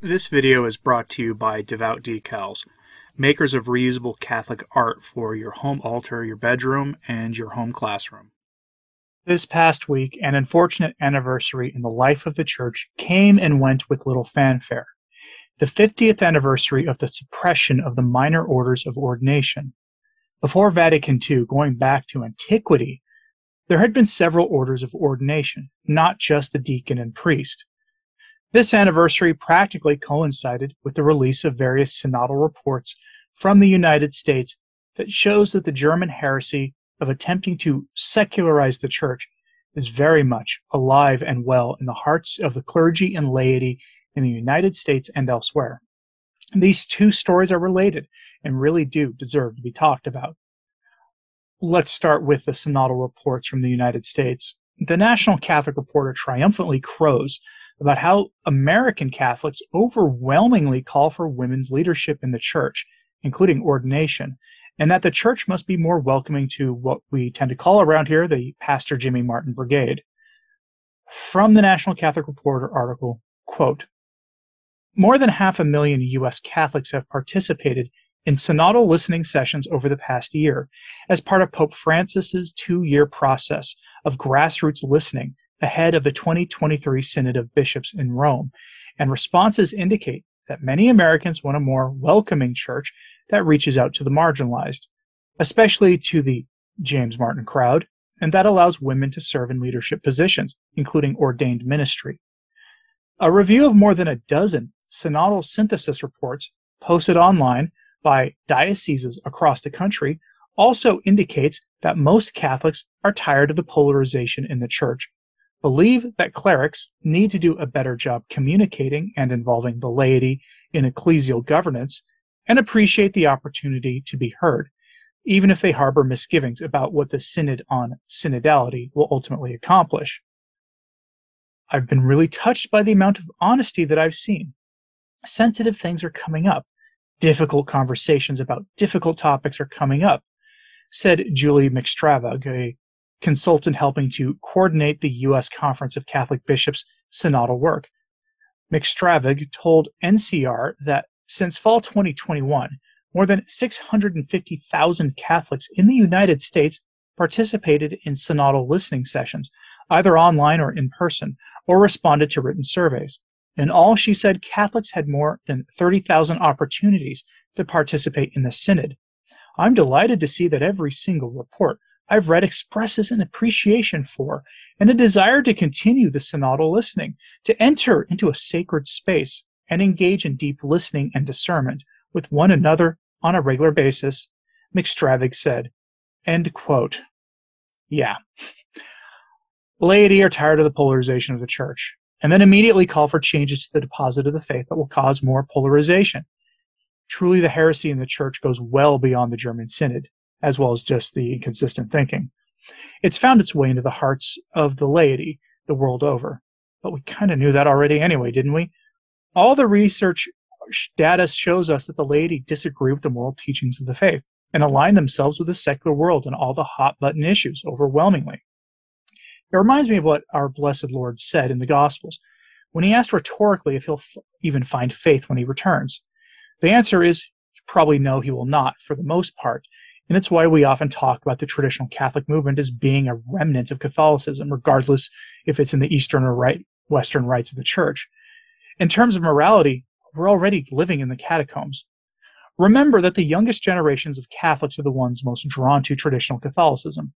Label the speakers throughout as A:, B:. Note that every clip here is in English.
A: This video is brought to you by Devout Decals, makers of reusable Catholic art for your home altar, your bedroom, and your home classroom. This past week, an unfortunate anniversary in the life of the Church came and went with little fanfare. The 50th anniversary of the suppression of the minor orders of ordination. Before Vatican II, going back to antiquity, there had been several orders of ordination, not just the deacon and priest. This anniversary practically coincided with the release of various synodal reports from the United States that shows that the German heresy of attempting to secularize the Church is very much alive and well in the hearts of the clergy and laity in the United States and elsewhere. These two stories are related and really do deserve to be talked about. Let's start with the synodal reports from the United States. The National Catholic Reporter triumphantly crows about how American Catholics overwhelmingly call for women's leadership in the Church, including ordination, and that the Church must be more welcoming to what we tend to call around here the Pastor Jimmy Martin Brigade. From the National Catholic Reporter article, quote, "More than 500,000 U.S. Catholics have participated in synodal listening sessions over the past year as part of Pope Francis's 2-year process of grassroots listening ahead of the 2023 Synod of Bishops in Rome, and responses indicate that many Americans want a more welcoming church that reaches out to the marginalized, especially to the James Martin crowd, and that allows women to serve in leadership positions, including ordained ministry." A review of more than a dozen synodal synthesis reports posted online by dioceses across the country also indicates that most Catholics are tired of the polarization in the Church, believe that clerics need to do a better job communicating and involving the laity in ecclesial governance, and appreciate the opportunity to be heard, even if they harbor misgivings about what the Synod on synodality will ultimately accomplish. I've been really touched by the amount of honesty that I've seen. Sensitive things are coming up. Difficult conversations about difficult topics are coming up, said Julie McStravag, a consultant helping to coordinate the U.S. Conference of Catholic Bishops' synodal work. McStravag told NCR that since fall 2021, more than 650,000 Catholics in the United States participated in synodal listening sessions, either online or in person, or responded to written surveys. In all, she said Catholics had more than 30,000 opportunities to participate in the Synod. "I'm delighted to see that every single report I've read expresses an appreciation for and a desire to continue the synodal listening, to enter into a sacred space and engage in deep listening and discernment with one another on a regular basis," McStravag said. End quote. Yeah. Laity are tired of the polarization of the Church, and then immediately call for changes to the deposit of the faith that will cause more polarization. Truly, the heresy in the Church goes well beyond the German Synod, as well as just the inconsistent thinking. It's found its way into the hearts of the laity the world over. But we kind of knew that already anyway, didn't we? All the research data shows us that the laity disagree with the moral teachings of the faith and align themselves with the secular world on all the hot-button issues overwhelmingly. It reminds me of what our blessed Lord said in the Gospels when he asked rhetorically if he'll even find faith when he returns. The answer is, probably no, he will not, for the most part, and it's why we often talk about the traditional Catholic movement as being a remnant of Catholicism, regardless if it's in the Eastern or Western rites of the Church. In terms of morality, we're already living in the catacombs. Remember that the youngest generations of Catholics are the ones most drawn to traditional Catholicism.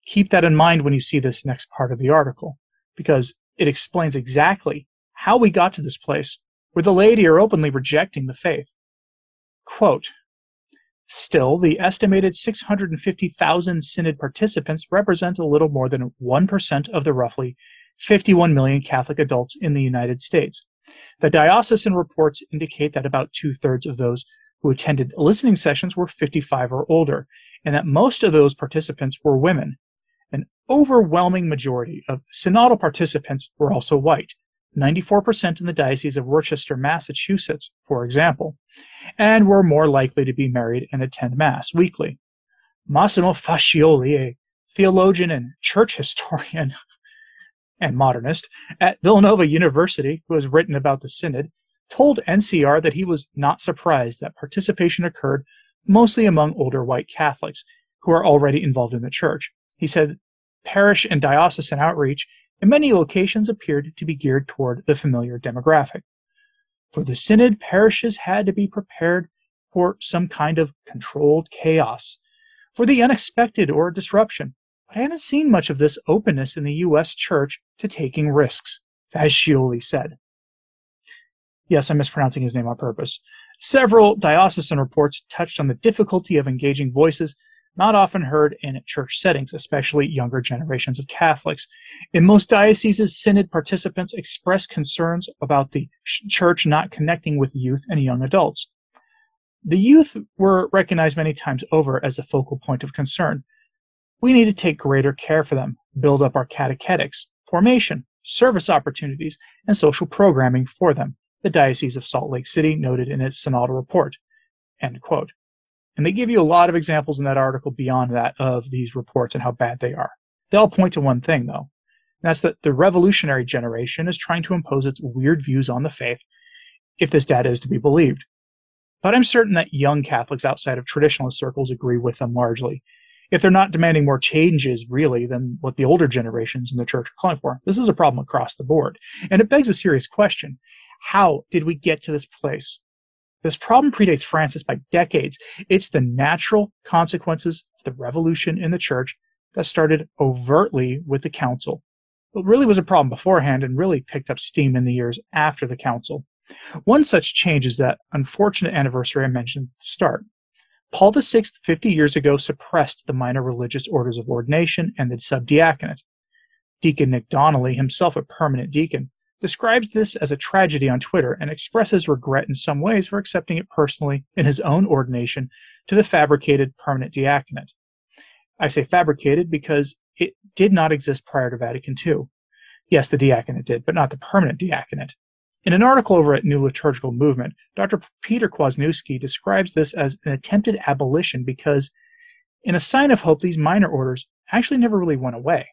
A: Keep that in mind when you see this next part of the article, because it explains exactly how we got to this place where the laity are openly rejecting the faith. Quote, "Still, the estimated 650,000 Synod participants represent a little more than 1% of the roughly 51 million Catholic adults in the United States. The diocesan reports indicate that about 2/3 of those who attended listening sessions were 55 or older, and that most of those participants were women. An overwhelming majority of synodal participants were also white, 94% in the Diocese of Worcester, Massachusetts, for example, and were more likely to be married and attend Mass weekly. Massimo Fascioli, a theologian and church historian and modernist at Villanova University, who has written about the Synod, told NCR that he was not surprised that participation occurred mostly among older white Catholics who are already involved in the church. He said parish and diocesan outreach in many locations appeared to be geared toward the familiar demographic. For the synod, parishes had to be prepared for some kind of controlled chaos, for the unexpected or disruption. But I haven't seen much of this openness in the U.S. church to taking risks, Fascioli said. Yes, I'm mispronouncing his name on purpose. Several diocesan reports touched on the difficulty of engaging voices not often heard in church settings, especially younger generations of Catholics. In most dioceses, synod participants expressed concerns about the church not connecting with youth and young adults. The youth were recognized many times over as a focal point of concern. We need to take greater care for them, build up our catechetics, formation, service opportunities, and social programming for them, the Diocese of Salt Lake City noted in its synodal report. End quote. And they give you a lot of examples in that article beyond that of these reports and how bad they are. They all point to one thing, though, and that's that the revolutionary generation is trying to impose its weird views on the faith, if this data is to be believed. But I'm certain that young Catholics outside of traditionalist circles agree with them largely, if they're not demanding more changes, really, than what the older generations in the church are calling for. This is a problem across the board, and it begs a serious question. How did we get to this place? This problem predates Francis by decades. It's the natural consequences of the revolution in the church that started overtly with the council, but really was a problem beforehand and really picked up steam in the years after the council. One such change is that unfortunate anniversary I mentioned at the start. Paul VI, 50 years ago, suppressed the minor religious orders of ordination and the subdiaconate. Deacon Nick Donnelly, himself a permanent deacon, describes this as a tragedy on Twitter and expresses regret in some ways for accepting it personally in his own ordination to the fabricated permanent diaconate. I say fabricated because it did not exist prior to Vatican II. Yes, the diaconate did, but not the permanent diaconate. In an article over at New Liturgical Movement, Dr. Peter Kwasniewski describes this as an attempted abolition because, in a sign of hope, these minor orders actually never really went away.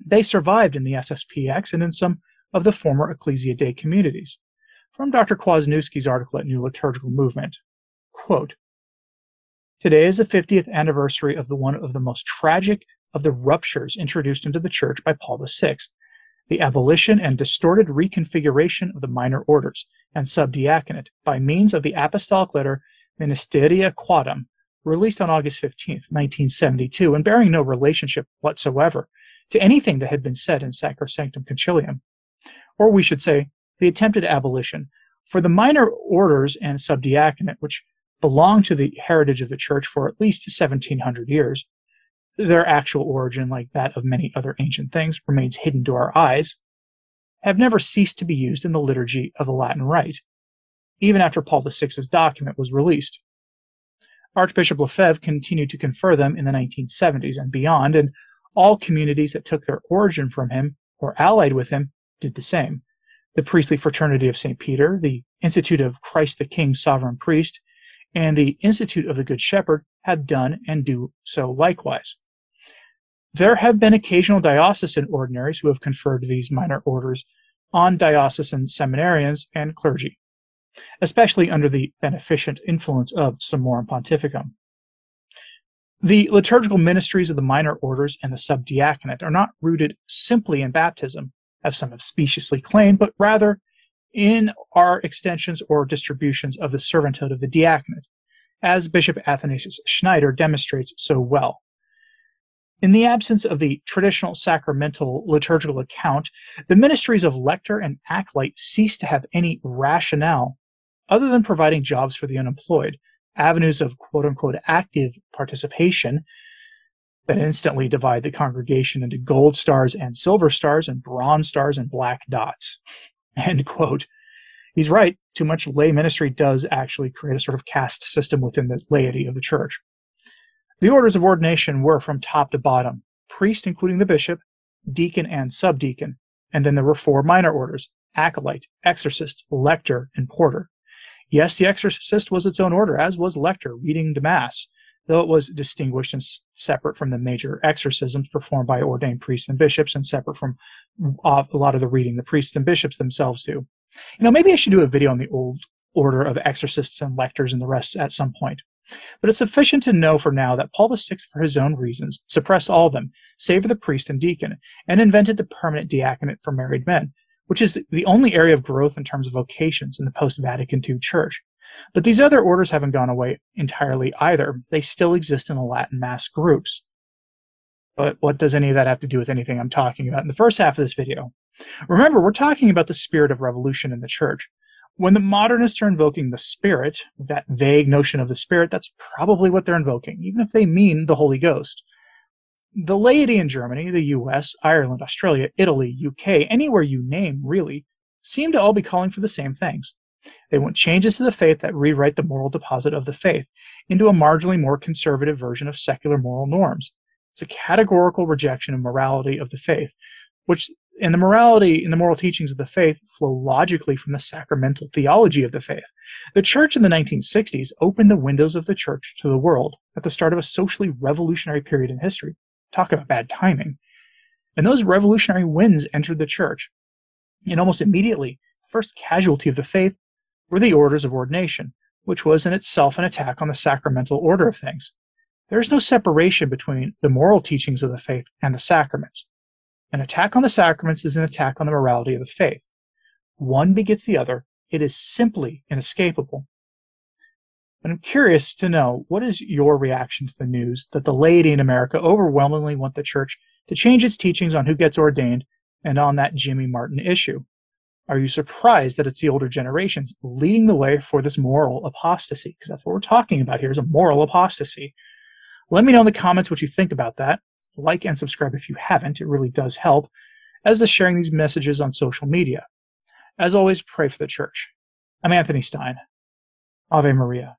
A: They survived in the SSPX and in some of the former Ecclesia Dei communities. From Dr. Kwasniewski's article at New Liturgical Movement, quote, "Today is the 50th anniversary of one of the most tragic of the ruptures introduced into the Church by Paul VI, the abolition and distorted reconfiguration of the minor orders and subdiaconate by means of the apostolic letter Ministeria Quadam, released on August 15, 1972, and bearing no relationship whatsoever to anything that had been said in Sacrosanctum Concilium. Or we should say, the attempted abolition. For the minor orders and subdiaconate, which belong to the heritage of the Church for at least 1700 years, their actual origin, like that of many other ancient things, remains hidden to our eyes, have never ceased to be used in the liturgy of the Latin Rite, even after Paul VI's document was released. Archbishop Lefebvre continued to confer them in the 1970s and beyond, and all communities that took their origin from him or allied with him did the same. The Priestly Fraternity of St. Peter, the Institute of Christ the King Sovereign Priest, and the Institute of the Good Shepherd have done and do so likewise. There have been occasional diocesan ordinaries who have conferred these minor orders on diocesan seminarians and clergy, especially under the beneficent influence of Summorum Pontificum. The liturgical ministries of the minor orders and the subdiaconate are not rooted simply in baptism, as some have speciously claimed, but rather in our extensions or distributions of the servanthood of the diaconate, as Bishop Athanasius Schneider demonstrates so well. In the absence of the traditional sacramental liturgical account, the ministries of lector and acolyte cease to have any rationale other than providing jobs for the unemployed, avenues of quote-unquote active participation that instantly divide the congregation into gold stars and silver stars and bronze stars and black dots. End quote. He's right. Too much lay ministry does actually create a sort of caste system within the laity of the church. The orders of ordination were from top to bottom, priest including the bishop, deacon and subdeacon, and then there were four minor orders, acolyte, exorcist, lector, and porter. Yes, the exorcist was its own order, as was lector, reading the Mass, though it was distinguished and separate from the major exorcisms performed by ordained priests and bishops, and separate from a lot of the reading the priests and bishops themselves do. Maybe I should do a video on the old order of exorcists and lectors and the rest at some point. But it's sufficient to know for now that Paul VI, for his own reasons, suppressed all of them, save for the priest and deacon, and invented the permanent diaconate for married men, which is the only area of growth in terms of vocations in the post-Vatican II Church. But these other orders haven't gone away entirely either. They still exist in the Latin Mass groups. But what does any of that have to do with anything I'm talking about in the first half of this video? Remember, we're talking about the spirit of revolution in the Church. When the modernists are invoking the Spirit, that vague notion of the Spirit, that's probably what they're invoking, even if they mean the Holy Ghost. The laity in Germany, the US, Ireland, Australia, Italy, UK, anywhere you name, really, seem to all be calling for the same things. They want changes to the faith that rewrite the moral deposit of the faith into a marginally more conservative version of secular moral norms. It's a categorical rejection of morality of the faith, which and the moral teachings of the faith flow logically from the sacramental theology of the faith. The Church in the 1960s opened the windows of the Church to the world at the start of a socially revolutionary period in history. Talk about bad timing. And those revolutionary winds entered the Church. And almost immediately, the first casualty of the faith were the orders of ordination, which was in itself an attack on the sacramental order of things. There is no separation between the moral teachings of the faith and the sacraments. An attack on the sacraments is an attack on the morality of the faith. One begets the other. It is simply inescapable. But I'm curious to know, what is your reaction to the news that the laity in America overwhelmingly want the Church to change its teachings on who gets ordained and on that Jimmy Martin issue? Are you surprised that it's the older generations leading the way for this moral apostasy? Because that's what we're talking about here, is a moral apostasy. Let me know in the comments what you think about that. Like and subscribe if you haven't. It really does help, as does sharing these messages on social media. As always, pray for the Church. I'm Anthony Stine. Ave Maria.